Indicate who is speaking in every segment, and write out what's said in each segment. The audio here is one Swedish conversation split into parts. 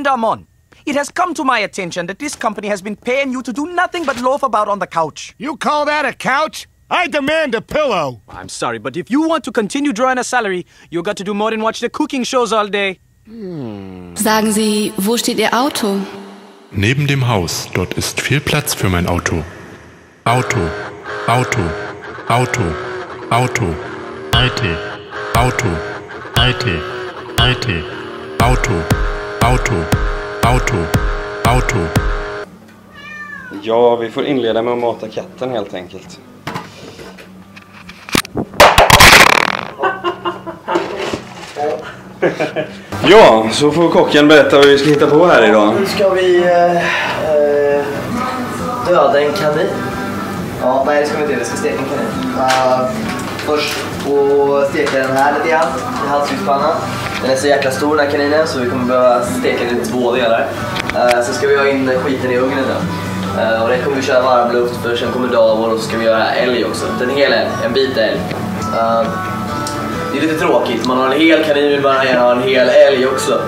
Speaker 1: Commander Amon, it has come to my attention that this company has been paying you to do nothing but loaf about on the couch.
Speaker 2: You call that a couch? I demand a pillow.
Speaker 1: I'm sorry, but if you want to continue drawing a salary, you got to do more than watch the cooking shows all day.
Speaker 3: Sagen Sie, wo steht Ihr Auto?
Speaker 4: Neben dem Haus, dort ist viel Platz für mein Auto. Auto, Auto, Auto, Auto, Alte, Auto, Alte, Alte, Auto, Auto, Auto, Auto.
Speaker 5: Ja, vi får inleda med att mata katten helt enkelt. Ja, så får kocken berätta vad vi ska hitta på här idag.
Speaker 6: Nu ska vi döda en kanin. Ja, nej det ska vi inte, vi ska steka en kanin. Först och steka den här lite grann i halshugspannan. Den är så jäkla stor den här kaninen så vi kommer behöva steka den i 2 delar. Sen ska vi ha in skiten i ugnen då. Och det kommer vi köra varm luft för sen kommer davor och så ska vi göra älg också. En hel älg, en bit älg. Det är lite tråkigt, man har en hel kanin och bara ha en hel älg också.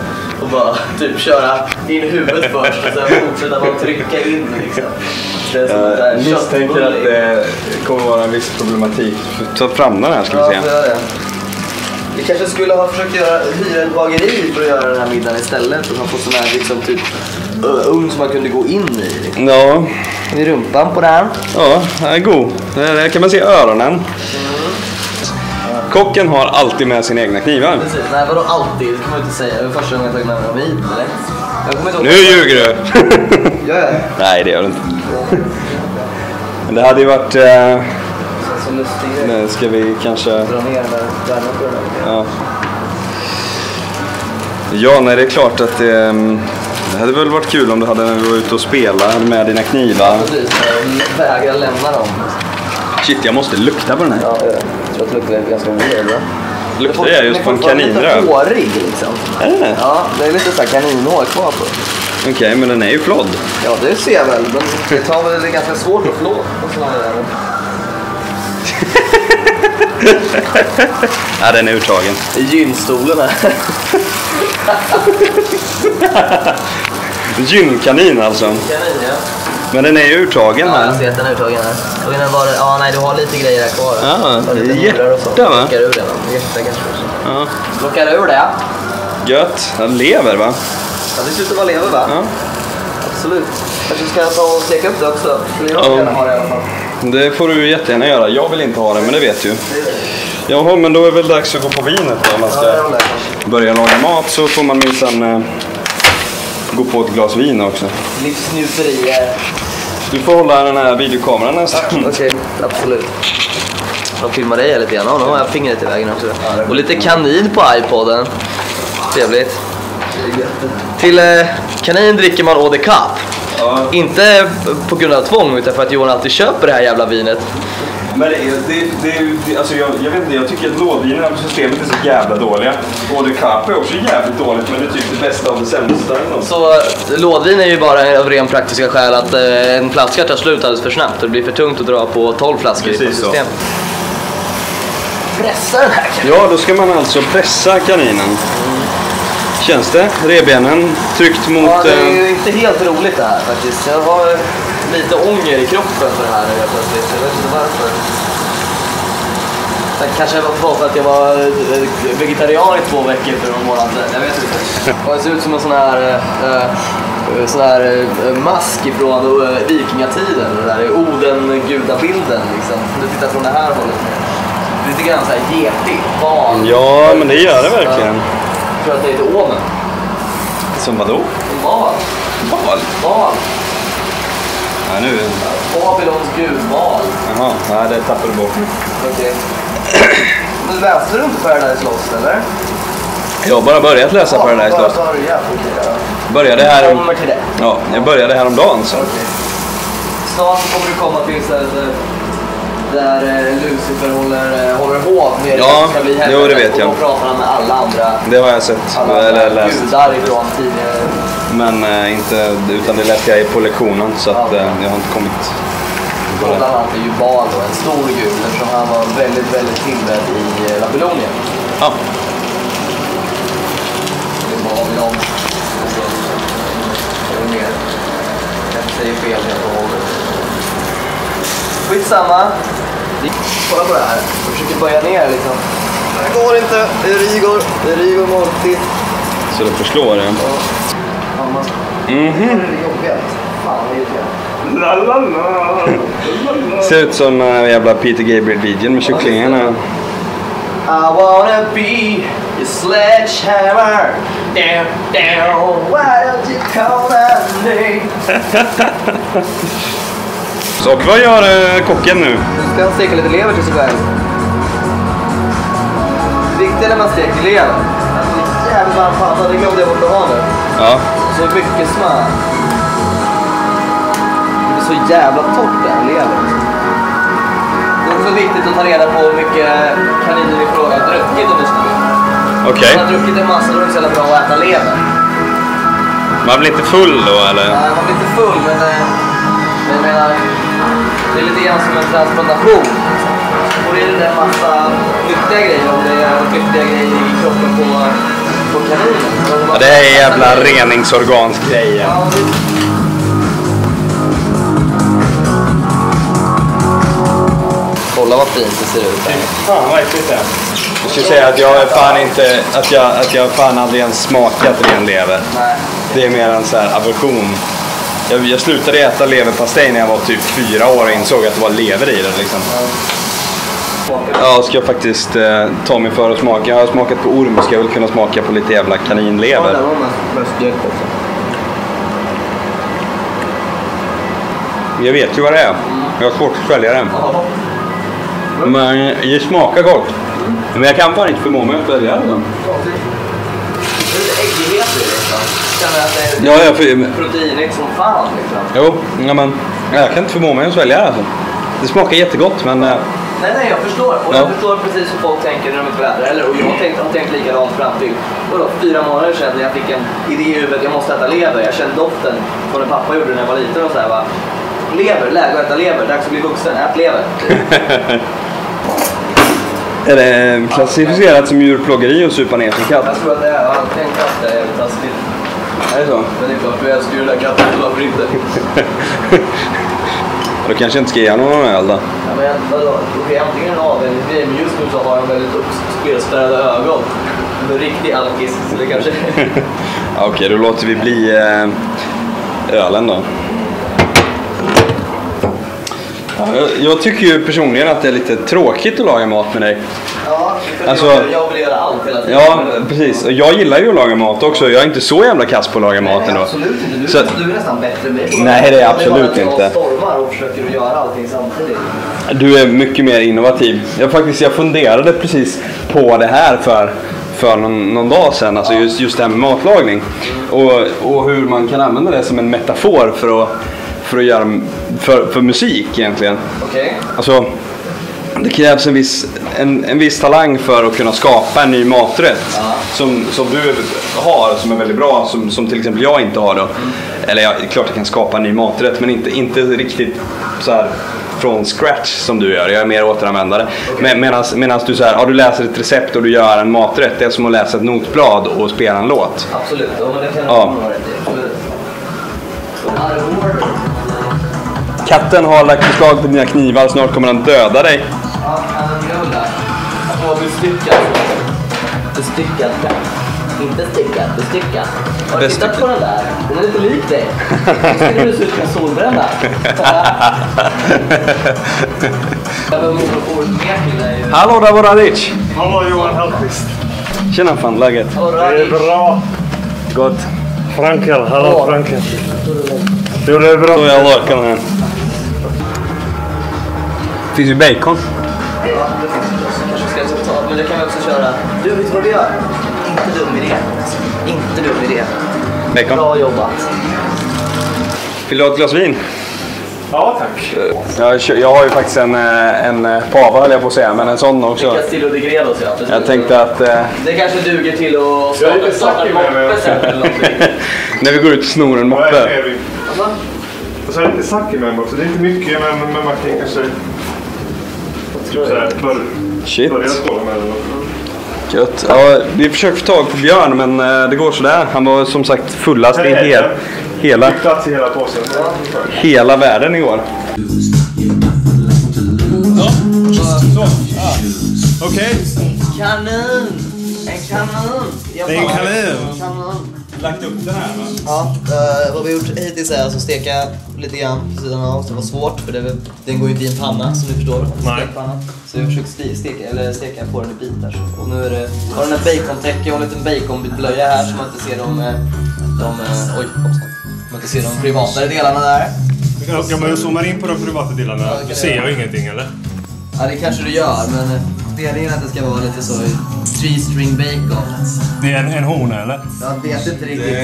Speaker 6: Och bara typ köra in huvudet först och sen fortsätta bara trycka in liksom.
Speaker 5: Jag misstänker att det kommer vara en viss problematik. Ta fram den här ska vi se.
Speaker 6: Ja, det. Vi kanske skulle ha försökt hyra ett bageri för att göra den här middagen istället. Så man får sån här liksom typ ugn som man kunde gå in i. Liksom.
Speaker 5: Ja.
Speaker 6: I rumpan på den.
Speaker 5: Ja, den är god. Där kan man se öronen. Kocken har alltid med sina egna knivar.
Speaker 6: Precis, nej vadå alltid? Det kan man inte säga. Det var första gången jag tagit med mig hit, eller? Jag kommer inte
Speaker 5: nu ljuger du!
Speaker 6: Gör jag?
Speaker 5: Nej, det gör du inte. Men det hade ju varit...
Speaker 6: Så lustigt.
Speaker 5: Nu ska vi kanske...
Speaker 6: Dra ner den där värmen på den här.
Speaker 5: Ja. Ja, nej det är klart att det hade väl varit kul om du hade när du var ute och spelade med dina knivar.
Speaker 6: Precis, jag vägrar lämna dem.
Speaker 5: Shit, jag måste lukta på den här.
Speaker 6: Ja, jag tror att det luktar ganska weird, va?
Speaker 5: Luktar det just på en kaninröv?
Speaker 6: Den är lite hårig liksom.
Speaker 5: Är det det?
Speaker 6: Ja, det är lite så här kaninhår kvar på.
Speaker 5: Okej, men den är ju flodd.
Speaker 6: Ja, det ser jag väl. Men det tar väl, det är ganska svårt att flå.
Speaker 5: Ja, den är urtagen.
Speaker 6: Gynstolen här.
Speaker 5: Gynkanin alltså.
Speaker 6: Kanin, ja.
Speaker 5: Men den är ju urtagen här.
Speaker 6: Ja, jag ser att den är urtagen här. Och innan var det, ja nej, du har lite grejer här kvar.
Speaker 5: Ja, det är hjärta va?
Speaker 6: Plockar ur den, hjärta kanske också.
Speaker 5: Ja.
Speaker 6: Plockar ur det.
Speaker 5: Gött, den lever va?
Speaker 6: Ja, det ser ut att vara lever va?
Speaker 5: Ja.
Speaker 6: Absolut. Kanske ska jag ta och steka upp det också. För jag vill gärna ha det i alla fall.
Speaker 5: Det får du jättegärna göra. Jag vill inte ha det, men det vet du. Jaha, men då är det väl dags att gå på vinet då. Om man ska börja laga mat så får man minsann gå på ett glas vin också.
Speaker 6: Livsnjuterier.
Speaker 5: Du får hålla den här videokameran nästan.
Speaker 6: Okej, absolut. De filmar dig lite grann. Nu har jag fingret i vägen också. Och lite kanin på iPoden. Trevligt. Till kanin dricker man eau de cap.
Speaker 5: Ja.
Speaker 6: Inte på grund av tvång utan för att Johan alltid köper det här jävla vinet.
Speaker 5: Men alltså jag vet inte, jag tycker att lådvinerna på systemet är så jävla dåliga. Eau de cap är också jävligt dåligt, men det är typ det bästa av det sämsta.
Speaker 6: Så lådvin är ju bara av ren praktiska skäl att en flaska tar slut alldeles för snabbt och det blir för tungt att dra på 12 flaskor i systemet. Pressa den här kaninen.
Speaker 5: Ja, då ska man alltså pressa kaninen. Känns det? Rebenen tryckt mot...
Speaker 6: Ja, det är ju inte helt roligt det här faktiskt. Jag har lite ånger i kroppen för det här nu plötsligt. Jag vet inte varför. Det kanske var för att jag var vegetarian i 2 veckor för någon månad sedan. Jag vet inte. Det ser ut som en sån här mask ifrån vikingatiden. Det där är Oden-gudabilden liksom. Du tittar från det här hållet. Lite grann så här getig, van.
Speaker 5: Ja, men det gör det verkligen.
Speaker 6: Jag tror att det är ett omen.
Speaker 5: Som vadå?
Speaker 6: Val.
Speaker 5: Val?
Speaker 6: Val.
Speaker 5: Ja, nu...
Speaker 6: Babylons gudval.
Speaker 5: Jaha, nej, det tappar du bort.
Speaker 6: Okej. Men läste du inte Paradise Lost, eller?
Speaker 5: Jag har bara börjat läsa Paradise Lost. Började här...
Speaker 6: Kommer till det.
Speaker 5: Ja, jag började häromdagen så.
Speaker 6: Okej. Snart kommer du komma till så där Lucifer håller hov med
Speaker 5: ja, jo, det vet jag.
Speaker 6: Och då pratar han med alla andra.
Speaker 5: Det har jag sett
Speaker 6: eller läst. Gudar ifrån tidigare.
Speaker 5: Men inte, utan det lät jag på lektionen så att jag har inte kommit på det.
Speaker 6: Bland annat är ju Baal och en stor gud eftersom han var väldigt, väldigt tillbedd i Babylonien.
Speaker 5: Ja.
Speaker 6: Det är Babylon. Skitsamma. Kolla på det här. Jag försöker böja ner liksom. Det går inte. Det rigor måltid.
Speaker 5: Så det förslår det.
Speaker 6: Ja, man...
Speaker 5: Mhm.
Speaker 6: Det är jobbigt. Fan, det är jobbigt.
Speaker 5: Ser ut som jävla Peter Gabriel-videon med kycklingarna.
Speaker 6: I wanna be your sledgehammer. Down, down. Why don't you call that name?
Speaker 5: Så vad gör kocken nu?
Speaker 6: Nu ska han steka lite lever till sig själv. Det viktiga när man steker lever. Alltså det är jävligt varm panna, det glömde jag bort att ha nu.
Speaker 5: Ja.
Speaker 6: Så mycket smör. Det är så jävla torrt där, lever. Det är också viktigt att ta reda på hur mycket kaniner i fråga har druckit under stunden.
Speaker 5: Okej.
Speaker 6: Om man har druckit en massa, då är det så jävla bra att äta lever.
Speaker 5: Man blir inte full då, eller?
Speaker 6: Nej, man blir inte full, men jag menar, det är lite grann som en transplantation. Och det är en massa nyttiga grejer, om det är nyttiga grejer i kroppen på kaninen.
Speaker 5: Ja, det är jävla reningsorgansk grej.
Speaker 6: Ja, kolla vad fint det ser ut här.
Speaker 5: Fan vad äckligt det är. Jag skulle säga att jag fan inte, att jag fan aldrig ens smakat ren lever.
Speaker 6: Nej.
Speaker 5: Det är mer en så här aversion. Jag slutade äta leverpastej när jag var typ 4 år och insåg att det var lever i den liksom. Ja, ska jag faktiskt ta mig för att smaka. Jag har smakat på orm, ska jag väl kunna smaka på lite jävla kaninlever.
Speaker 6: Ja, där var man bröstmjölk också.
Speaker 5: Jag vet ju vad det är. Jag har svårt att svälja den. Men det smakar gott. Men jag kan fan inte förmå mig att svälja den.
Speaker 6: Det är lite äggighet i det liksom. Känner att det är proteinigt som fan liksom.
Speaker 5: Jo, ja, men jag kan inte förmå mig att svälja det alltså. Det smakar jättegott men...
Speaker 6: Nej, jag förstår. Och jag förstår precis hur folk tänker när de inte äter. Eller, och jag har tänkt likadant fram till 4 månader sedan när jag fick en idé i huvudet. Jag måste äta lever. Jag kände doften från en pappa gjorde när jag var liten och så här va. Lever, läge att äta lever. Dags att bli vuxen, ät lever.
Speaker 5: Är det klassificerat som djurplågeri och supa ner sin katt?
Speaker 6: Jag tror att det är. Jag har alltid tänkt att det är taskigt.
Speaker 5: Är det så?
Speaker 6: Men det är klart, du älskar ju den där katten. Varför inte?
Speaker 5: Då kanske inte ska ge någon öl då.
Speaker 6: Ja, men okej, antingen en avvändningsgrej, men just nu så har jag väldigt uppspelspärrade ögon. En riktig alkis, eller kanske...
Speaker 5: Ja, okej, då låter vi bli ölen då. Jag tycker ju personligen att det är lite tråkigt att laga mat med dig.
Speaker 6: Ja,
Speaker 5: alltså,
Speaker 6: jag vill göra allt hela tiden.
Speaker 5: Ja, precis. Och jag gillar ju att laga mat också. Jag är inte så jävla kass på att laga mat ändå.
Speaker 6: Nej, absolut inte. Du är nästan bättre än mig.
Speaker 5: Nej, det är absolut inte.
Speaker 6: Du bara stormar och försöker göra allting samtidigt.
Speaker 5: Du är mycket mer innovativ. Jag funderade precis på det här för någon dag sedan. Alltså just det här med matlagning. Och hur man kan använda det som en metafor för att göra för musik egentligen.
Speaker 6: Okej.
Speaker 5: Alltså, det krävs en viss talang för att kunna skapa en ny maträtt som du har, som är väldigt bra, som till exempel jag inte har då. Eller klart jag kan skapa en ny maträtt, men inte riktigt så här från scratch som du gör. Jag är mer återanvändare. Okay. Medan du så här, du läser ett recept och du gör en maträtt, det är som att läsa ett notblad och spela en låt.
Speaker 6: Absolut, men det kan
Speaker 5: ja. Katten har lagt beslag på dina knivar, snart kommer han döda dig.
Speaker 6: Ja, han gör det. Han var bestyckad. Bestyckad katt. Inte stickad, bestyckad. Har du tittat på den där? Den är lite lik dig. Nu skulle du se ut som en solbränna.
Speaker 5: Hallå där var Radic.
Speaker 2: Hallå Johan Hellqvist.
Speaker 5: Tjena fan, läget?
Speaker 2: Det är bra.
Speaker 5: Gott.
Speaker 2: Frankel, hallå Frankel. Jo, det är bra.
Speaker 5: Så jag lakan här. Finns ju bacon.
Speaker 6: Ja, det finns det. Kanske ska ta, men det kan vi också köra. Du, vet du vad vi gör? Inte dum idé. Inte dum idé.
Speaker 5: Bacon.
Speaker 6: Bra jobbat.
Speaker 5: Vill du ha ett glas vin?
Speaker 2: Ja, tack.
Speaker 5: Jag har ju faktiskt en pava, höll jag på att säga, men en sån också.
Speaker 6: Vilka Stillo de Gredos, ja.
Speaker 5: Jag tänkte att...
Speaker 6: Det kanske duger till att starta en moppe sen eller någonting.
Speaker 5: När vi går ut och snor en moppe.
Speaker 2: Och så är det lite sack i med också. Det är inte mycket, men man kan kanske...
Speaker 5: Shit.
Speaker 2: Börja skåla med den.
Speaker 5: Gött. Ja, vi försöker få tag på Björn, men det går sådär. Han var som sagt fullast i hela
Speaker 2: plats i hela påsen.
Speaker 5: hela världen igår.
Speaker 2: Så. Okej.
Speaker 6: Kanon! En kanon!
Speaker 2: Det är en kanon.
Speaker 6: Kanon.
Speaker 5: Lagt upp den här va?
Speaker 6: Ja, vad vi har gjort hittills är alltså steka lite grann på sidan av. Det var svårt för den går ju inte i en panna som du förstår.
Speaker 2: Nej.
Speaker 6: Så vi har försökt steka på den i bitar. Och nu är det, har den här bacontäcke och en liten baconblöja här så man inte ser man inte ser de privata delarna där.
Speaker 2: Kan man zooma in på de privata delarna?
Speaker 6: Ja,
Speaker 2: Du ser jag ingenting eller?
Speaker 6: Ja, det kanske du gör, men meningen är att det ska vara lite så 3-string bacon.
Speaker 2: Det är en hona eller?
Speaker 6: Jag vet inte riktigt.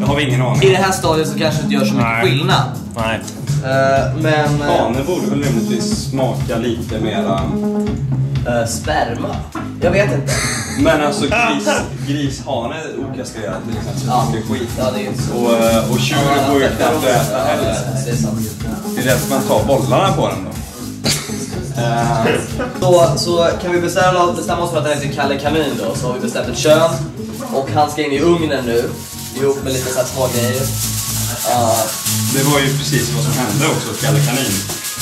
Speaker 5: Det har vi ingen aning.
Speaker 6: I det här stadiet så kanske det inte gör så mycket skillnad.
Speaker 2: Nej.
Speaker 6: Men...
Speaker 5: Hane borde väl rimligtvis smaka lite mera...
Speaker 6: sperma? Jag vet inte.
Speaker 5: Men alltså grishane okastrerat till exempel.
Speaker 6: Ja.
Speaker 5: Det är skit.
Speaker 6: Ja, det är så.
Speaker 5: Och tjuren går ju knappt att äta heller.
Speaker 6: Det är sant.
Speaker 5: Det är rätt att man tar bollarna på den då.
Speaker 6: Så kan vi bestämma oss för att den heter Kalle Kanin då. Så har vi bestämt ett kön. Och han ska in i ugnen nu. Ihop med lite så här små grejer.
Speaker 5: Det var ju precis vad som hände också, Kalle Kanin.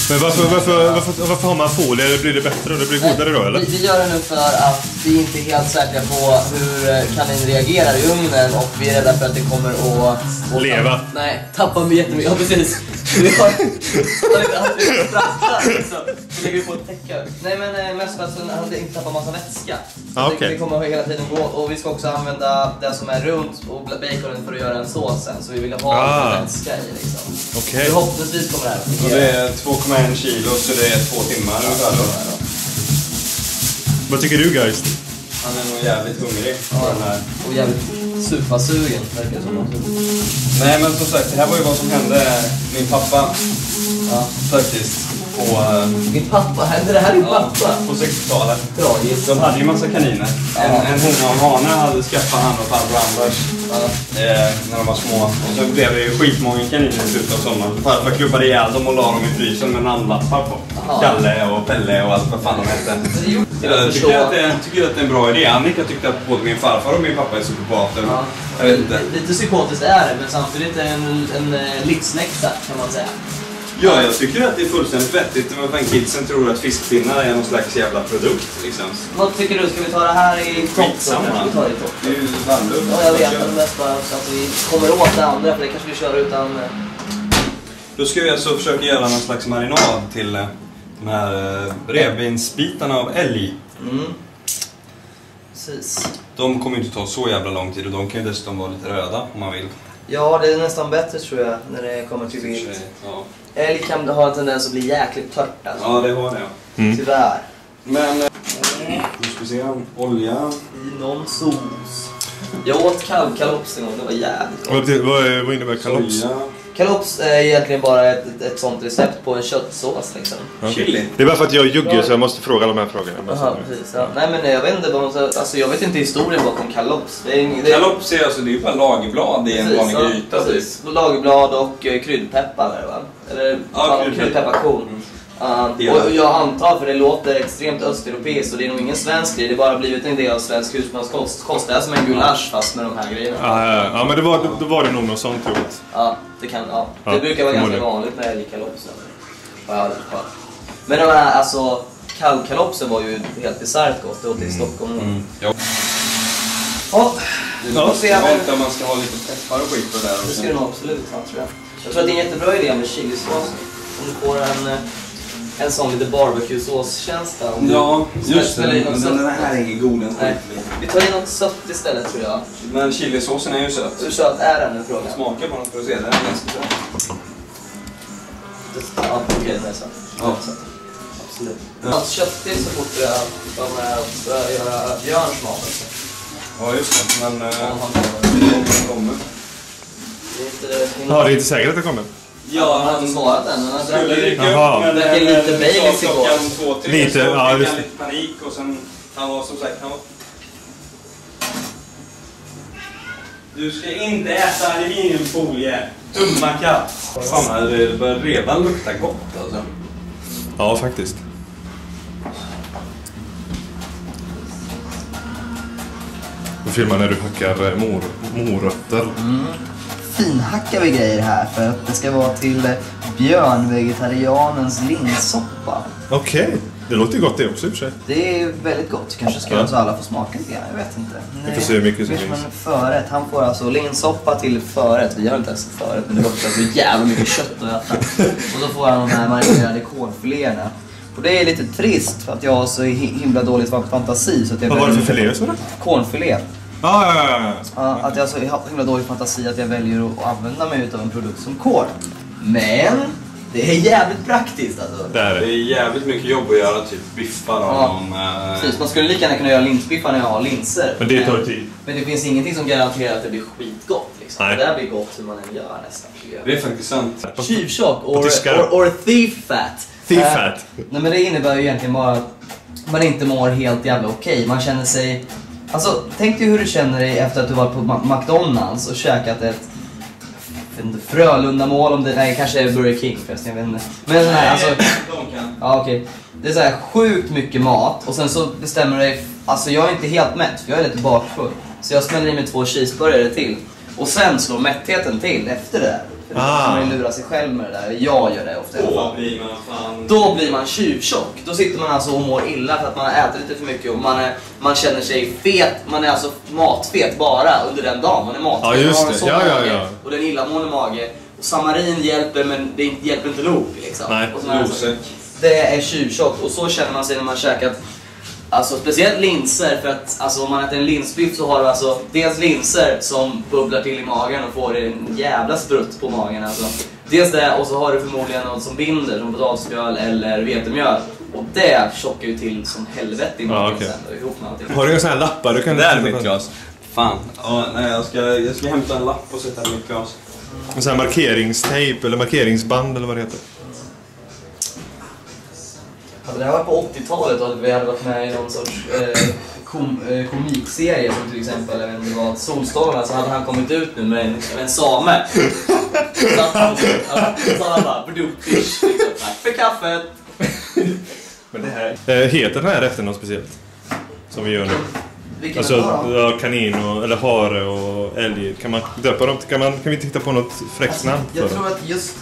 Speaker 2: Men varför har man folie? Eller blir det bättre och det blir godare då eller?
Speaker 6: Vi gör det nu för att vi inte är helt säkra på hur kanin reagerar i ugnen. Och vi är rädda för att det kommer att
Speaker 2: leva.
Speaker 6: Nej, tappa mig jättemycket. Ja, precis. Vi har inte alltid straffar. Så lägger vi på ett täcke. Nej, men mest för att han inte tappar massa vätska.
Speaker 2: Okay.
Speaker 6: Det kommer hela tiden gå. Och vi ska också använda det som är runt och baconen för att göra en sås sen. Så vi vill ha lite vätska i liksom.
Speaker 2: Okej.
Speaker 6: Förhoppningsvis kommer det här.
Speaker 5: Och det är 2,1 kilo så det är 2 timmar ungefär då.
Speaker 2: Vad tycker du guys?
Speaker 5: Han är nog jävligt hungrig på den här.
Speaker 6: Och jävligt supersugen verkar det som.
Speaker 5: Nej men som sagt, det här var ju vad som hände min pappa. Ja, faktiskt.
Speaker 6: Min pappa? Hände det här din pappa?
Speaker 5: På 60-talet.
Speaker 6: Tragiskt.
Speaker 5: De hade ju massa kaniner. En hona och en hane hade skaffat han och farbror Anders när de var små. Och så blev det ju skitmånga kaniner i slutet av sommaren. Farfar klubbade ihjäl dem och la dem i frysen med namnlappar på. Kalle och Pelle och allt vad fan de hette. Jag tycker att det är en bra idé. Annika tyckte att både min farfar och min pappa är superpater.
Speaker 6: Ja.
Speaker 5: Jag vet inte.
Speaker 6: Lite psykotiskt är det, men samtidigt en livsläxa kan man säga.
Speaker 5: Ja, jag tycker att det är fullständigt vettigt. Men fan, kidsen tror att fiskpinnar är någon slags jävla produkt liksom.
Speaker 6: Vad tycker du? Ska vi ta det här i topp?
Speaker 5: Skitsamma.
Speaker 6: Vi tar det i topp.
Speaker 5: Det är ju varmluft.
Speaker 6: Ja, jag vet det mest bara så att vi kommer åt det andra, för det kanske vi kör utan...
Speaker 5: Då ska vi alltså försöka göra någon slags marinad till de här revbensbitarna av älg.
Speaker 6: Precis.
Speaker 5: De kommer ju inte ta så jävla lång tid och de kan ju dessutom vara lite röda om man vill.
Speaker 6: Ja, det är nästan bättre tror jag när det kommer till vilt.
Speaker 5: Ja.
Speaker 6: Älg kan ha en tendens att bli jäkligt tört alltså.
Speaker 5: Ja, det har det.
Speaker 6: Tyvärr.
Speaker 5: Men nu ska vi se, olja.
Speaker 6: I någon sås. Jag åt kalvkalops en gång, det var jävligt gott.
Speaker 2: Vad innebär kalops?
Speaker 6: Kalops är egentligen bara ett sånt recept på en köttsås liksom.
Speaker 5: Chili.
Speaker 2: Det är bara för att jag jugger så jag måste fråga de här frågorna.
Speaker 6: Jaha, precis. Ja. Nej men jag vet inte vad alltså jag vet inte historien bakom kalops.
Speaker 5: Kalops är alltså, det är ju bara lagerblad i en vanlig gryta.
Speaker 6: Precis. Lagerblad och kryddpeppar va? Eller kryddpepparkorn. Och jag antar, för det låter extremt östeuropeiskt och det är nog ingen svensk grej, det är bara blivit en del av svensk husmanskost. Det är som en gulasch fast med de här grejerna.
Speaker 2: Ja, men då var det nog något sånt troligt.
Speaker 6: Ja, det brukar vara ganska vanligt med älgkalops. Men de här, alltså, kalvkalopsen var ju helt bisarrt gott, det åt i Stockholm.
Speaker 5: Ja.
Speaker 6: Ja,
Speaker 5: jag vet inte om man ska ha lite peppar och skit på det där.
Speaker 6: Det ska du nog absolut ha, tror jag. Jag tror att det är en jättebra idé med chilisås. Om du får en sån lite barbecue-såskänsla.
Speaker 5: Ja, just det. Men den här är ingen god.
Speaker 6: Vi tar in något sött istället tror jag.
Speaker 5: Men chilisåsen är ju söt.
Speaker 6: Hur söt är den nu frågan?
Speaker 5: Smaka på den för att se, den är ganska söt.
Speaker 6: Ja, okej, det är söt.
Speaker 5: Ja.
Speaker 6: Absolut. Allt köttigt så fort jag börjar göra Björns mat.
Speaker 5: Ja, just det. Men det kommer.
Speaker 2: Ja, det är inte säkert att det kommer.
Speaker 6: Ja, han har inte svarat än. Han
Speaker 5: skulle rycka upp, men
Speaker 6: det är lite Baileys igår.
Speaker 5: 2-3
Speaker 2: lite,
Speaker 5: så
Speaker 2: ja,
Speaker 5: fick han lite panik och sen, han var som sagt, Du ska inte äta aluminiumfolie, dumma katt. Fan, det börjar redan lukta gott alltså.
Speaker 2: Ja, faktiskt. Då filmar när du hackar morötter.
Speaker 6: Finhackar vi grejer här för att det ska vara till björnvegetarianens linssoppa.
Speaker 2: Okej. Det låter gott det också i och för sig.
Speaker 6: Det är väldigt gott. Kanske ska göra så alla får smaka lite grann. Jag vet inte.
Speaker 2: Vi får se hur mycket som finns.
Speaker 6: Förrätt. Han får alltså linssoppa till förrätt. Vi har inte ens förrätt, men det låter så jävla mycket kött att äta. Och så får han de här marinerade kålfiléerna. Och det är lite trist för att jag har så himla dåligt fantasi. Så att jag
Speaker 2: vad var det för filé så det?
Speaker 6: Kornfilé.
Speaker 2: Ja.
Speaker 6: Att jag har så himla dålig fantasi att jag väljer att använda mig av en produkt som korn. Men det är jävligt praktiskt alltså.
Speaker 5: Det är jävligt mycket jobb att göra typ biffar och
Speaker 6: precis, man skulle lika gärna kunna göra linsbiffar när jag har linser.
Speaker 2: Men det tar tid.
Speaker 6: Men det finns ingenting som garanterar att det blir skitgott liksom.
Speaker 2: Nej.
Speaker 6: Det där blir gott hur man än gör nästan.
Speaker 5: Det är faktiskt sant.
Speaker 6: Tjuvtjock or thief fat.
Speaker 2: Thief fat.
Speaker 6: Nej, men det innebär ju egentligen bara att man inte mår helt jävla okej. Man känner sig... Alltså, tänk dig hur du känner dig efter att du var på McDonalds och käkat ett Frölunda-mål om det... Nej, kanske är Burger King förresten, jag vet inte. Men nej, alltså... Ja, okej. Det är så här sjukt mycket mat och sen så bestämmer du dig... Alltså, jag är inte helt mätt för jag är lite bakfull. Så jag smäller i mig 2 cheeseburgare till. Och sen slår mättheten till efter det där. För man lurar sig själv med det där. Jag gör det ofta i alla fall. Då blir man tjuvtjock. Då sitter man alltså och mår illa för att man har ätit lite för mycket. Och man känner sig fet. Man är alltså matfet bara under den dagen. Man är matfet.
Speaker 2: Ja, just det. Ja.
Speaker 6: Och den illamående mage. Och samarin hjälper, men det hjälper inte nog liksom.
Speaker 2: Nej,
Speaker 6: det är tjuvtjock. Och så känner man sig när man käkat... Alltså speciellt linser, för att alltså, om man äter en linsbiff så har du alltså dels linser som bubblar till i magen och får en jävla sprutt på magen alltså. Dels det, och så har du förmodligen något som binder, som potatismjöl eller vetemjöl. Och det tjockar ju till som helvete i magen sen, ihop med allting.
Speaker 2: Har du en sån här lappar du kan...
Speaker 5: Det är mitt glas. Fan. Nej, jag ska hämta en lapp och sätta i mitt glas.
Speaker 2: En sån här markeringstejp eller markeringsband eller vad det heter.
Speaker 6: Hade det här varit på 80-talet och vi hade varit med i någon sorts komikserie som till exempel, jag vet inte vad, Solstormarna, så hade han kommit ut nu med en same. Så han bara, produktfish, tack för kaffet.
Speaker 2: Men det här... heter den här rätten något speciellt? Som vi gör nu?
Speaker 6: Vilken
Speaker 2: alltså kanin och, eller hare och älg. Kan man döpa dem? Kan vi inte hitta på något fräckt namn för
Speaker 6: jag tror att just...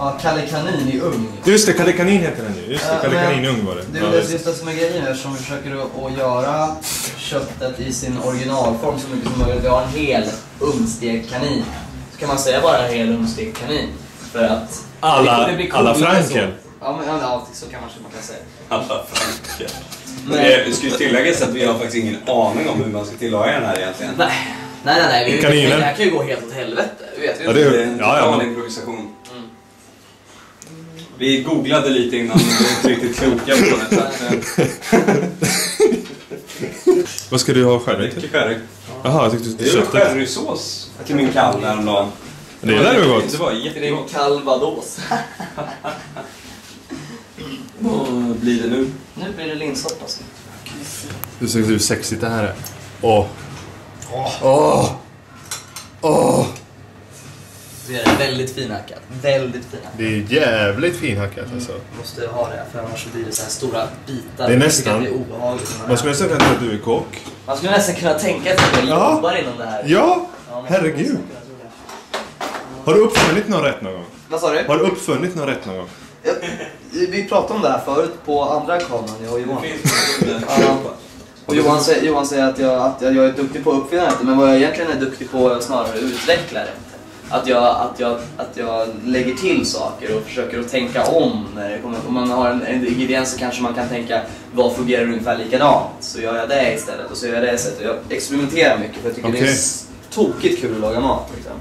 Speaker 6: Ja, Kalle Kanin i ugn.
Speaker 2: Just det, Kalle Kanin heter den nu. Just det, Kalle Kanin i ugn var det.
Speaker 6: Det är just det som är grejen här, som vi försöker att göra köttet i sin originalform så mycket som möjligt. Vi har en hel ugnsstekt kanin. Så kan man säga bara en hel ugnsstekt kanin. För att...
Speaker 2: Alla Franken.
Speaker 6: Ja, men så kan man säga.
Speaker 5: Alla Franken. Det ska ju tilläggas att vi har faktiskt ingen aning om hur man ska tillaga den här egentligen.
Speaker 6: Nej.
Speaker 2: Kaninen.
Speaker 6: Det här kan ju gå helt åt helvete. Du vet ju.
Speaker 5: Det är en total improvisation. Vi googlade lite innan, men vi är inte riktigt kloka på det.
Speaker 2: Vad ska du ha sherry till?
Speaker 5: Sherry.
Speaker 2: Jaha, jag tyckte
Speaker 5: det är sherrysås till min kalv häromdagen.
Speaker 2: Det är där gott.
Speaker 5: Det var jättegott.
Speaker 6: Calvados.
Speaker 5: Vad blir det nu?
Speaker 6: Nu blir det linssoppa.
Speaker 2: Du ser hur sexigt det här är.
Speaker 6: Det är väldigt finhackat. Väldigt finhackat.
Speaker 2: Det är jävligt finhackat alltså.
Speaker 6: Måste ha det, för annars blir det så här stora bitar.
Speaker 2: Det är nästan...
Speaker 6: Det är obehagligt.
Speaker 2: Man skulle nästan kunna tro att du är kock.
Speaker 6: Man skulle nästan kunna tänka sig att jag jobbar inom det här.
Speaker 2: Ja, herregud. Har du uppfunnit någon rätt någon gång?
Speaker 6: Vad sa du?
Speaker 2: Har du uppfunnit någon rätt någon gång?
Speaker 6: Vi pratade om det här förut på andra kameran, jag och Johan. Och Johan säger att jag är duktig på att uppfinna det, men vad jag egentligen är duktig på är snarare utveckla det. Att jag lägger till saker och försöker att tänka om. Om man har en ingrediens så kanske man kan tänka vad fungerar ungefär likadant. Så gör jag det istället och så gör jag det istället. Jag experimenterar mycket för jag tycker det är tokigt kul att laga mat. Liksom.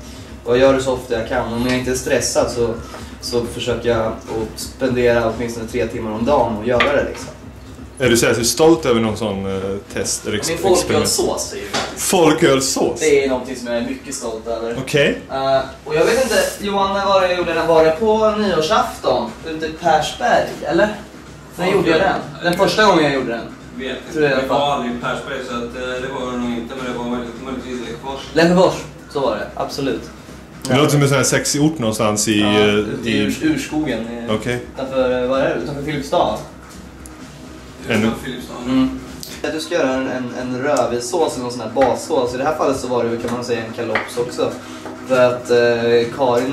Speaker 6: Och jag gör det så ofta jag kan. Om jag inte är stressad så försöker jag att spendera åtminstone 3 timmar om dagen och göra det liksom.
Speaker 2: Är du särskilt stolt över någon sån test eller experiment?
Speaker 6: Min folkölsås är ju faktiskt.
Speaker 2: Folkölsås?
Speaker 6: Det är någonting som jag är mycket stolt över.
Speaker 2: Okej.
Speaker 6: Och jag vet inte, Johan, vad jag gjorde den? Var det på nyårsafton? Ute i Persberg, eller? När gjorde jag den? Den första gången jag gjorde den.
Speaker 5: Vet inte, det var aldrig i Persberg så att, det var det nog inte, men det var möjligtvis Läckfors.
Speaker 6: Läckfors, så var det, absolut.
Speaker 2: Det låter som en sån här sexig ort någonstans i
Speaker 6: urskogen.
Speaker 2: Okej.
Speaker 6: Utanför Filipstad. Du ska göra en rödvinssås eller någon sån här bassås. I det här fallet så var det, kan man säga, en kalops också. För att Karin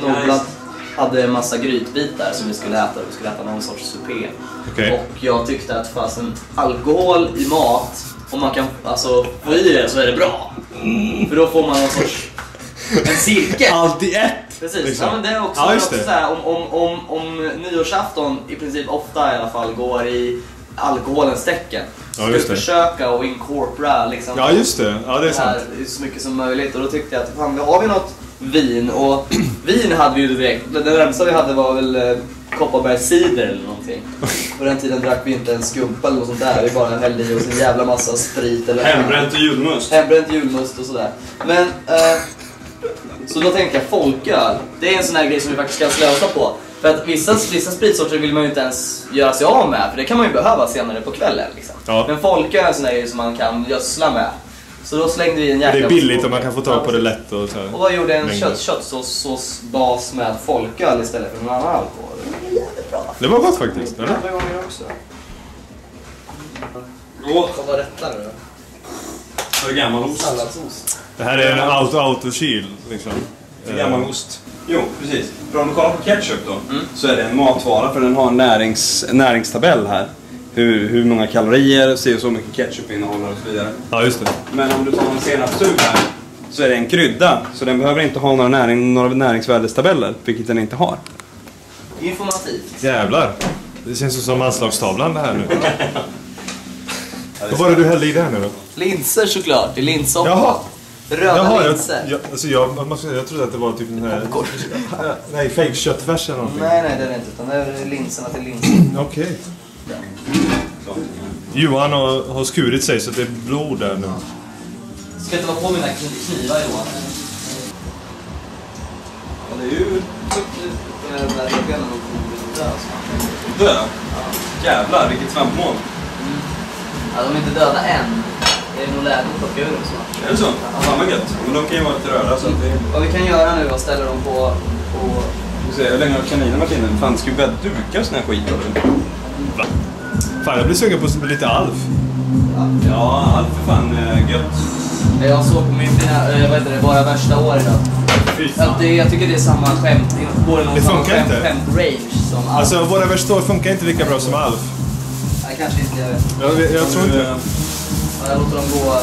Speaker 6: hade en massa grytbitar som vi skulle äta. Vi skulle äta någon sorts supé.
Speaker 2: Okej.
Speaker 6: Och jag tyckte att fasen alkohol i mat, om man kan alltså få i det så är det bra. För då får man någon sorts en cirkel.
Speaker 2: Allt i ett.
Speaker 6: Precis,
Speaker 2: liksom.
Speaker 6: ja, men det är också,
Speaker 2: Ja,
Speaker 6: det är
Speaker 2: just
Speaker 6: också
Speaker 2: det.
Speaker 6: så här, om nyårsafton i princip ofta i alla fall går i alkoholens tecken.
Speaker 2: Ja,
Speaker 6: Ska
Speaker 2: just
Speaker 6: du
Speaker 2: det.
Speaker 6: försöka och incorpora liksom,
Speaker 2: Ja, just det. Ja, det är
Speaker 6: det här
Speaker 2: sant.
Speaker 6: så mycket som möjligt. Och då tyckte jag att fan, har vi något vin, och vin hade vi ju direkt. Det närmsta vi hade var väl Kopparbergs cider eller någonting. På den tiden drack vi inte en skumpa eller något sånt där. Vi bara hällde i oss en jävla massa sprit eller
Speaker 5: Hembränt och julmust.
Speaker 6: hembränt julmust och sådär. Men så då tänkte jag folköl. Det är en sån här grej som vi faktiskt kan slösa på. För att vissa spritsorter vill man ju inte ens göra sig av med, för det kan man ju behöva senare på kvällen liksom.
Speaker 2: Ja.
Speaker 6: Men folköl är en sån här grej som man kan gödsla med. Så då slängde vi en jäkla...
Speaker 2: Det är billigt och man kan få tag på det lätt och så här.
Speaker 6: Och vad gjorde en
Speaker 2: Mängder.
Speaker 6: köttsåsbas med folköl istället för någon annan alkohol? Det är jävligt bra.
Speaker 2: Det var gott faktiskt, eller?
Speaker 6: Andra gånger också. Vad var detta nu då?
Speaker 5: För gammal ost.
Speaker 6: Salladsost.
Speaker 2: Det här är en autokyl liksom.
Speaker 5: För gammal ost. Jo, precis. För om du kollar på ketchup då, så är det en matvara för den har en näringstabell här. Hur många kalorier, ser så mycket ketchup innehåller och så vidare.
Speaker 2: Ja, just det.
Speaker 5: Men om du tar en senapstub här så är det en krydda. Så den behöver inte ha några näringsvärdestabeller, vilket den inte har.
Speaker 6: Informativt.
Speaker 2: Jävlar. Det känns ju som anslagstavlan det här nu. Vad var det du hällde i det här nu då?
Speaker 6: Linser såklart, det är linssoppa.
Speaker 2: Jaha.
Speaker 6: Röda linser.
Speaker 2: Jag trodde att det var typ en här... Nej, fake köttfärs eller någonting.
Speaker 6: Nej, det är det inte, utan det är linserna till linser.
Speaker 2: Okej. Johan har skurit sig så det är blod där nu.
Speaker 6: Ska inte vara på mina knivar, Johan. Ja, det är ju... Den där benen och
Speaker 5: Dö? Jävlar, vilket svampmål.
Speaker 6: Ja, de är inte döda än. Det är nog läge att plocka ur dem snart.
Speaker 5: Är det så? Fan vad gött. Men de kan ju vara lite röda så att det...
Speaker 6: Vad vi kan göra nu är att ställa dem på...
Speaker 5: Hur länge har kaninen varit inne? Fan, ska vi börja duka sån här skit också?
Speaker 2: Va? Fan, jag blir sugen på lite Alf.
Speaker 5: Ja, allt för fan gött.
Speaker 6: Jag såg på min våra värsta år idag. Jag tycker det är samma skämt.
Speaker 2: Det funkar inte.
Speaker 6: Skämt-range som Alf.
Speaker 2: Alltså, våra värsta år funkar inte lika bra som Alf.
Speaker 6: Nej, kanske inte, jag vet.
Speaker 2: Jag tror inte.
Speaker 6: Ja, jag låter dem gå.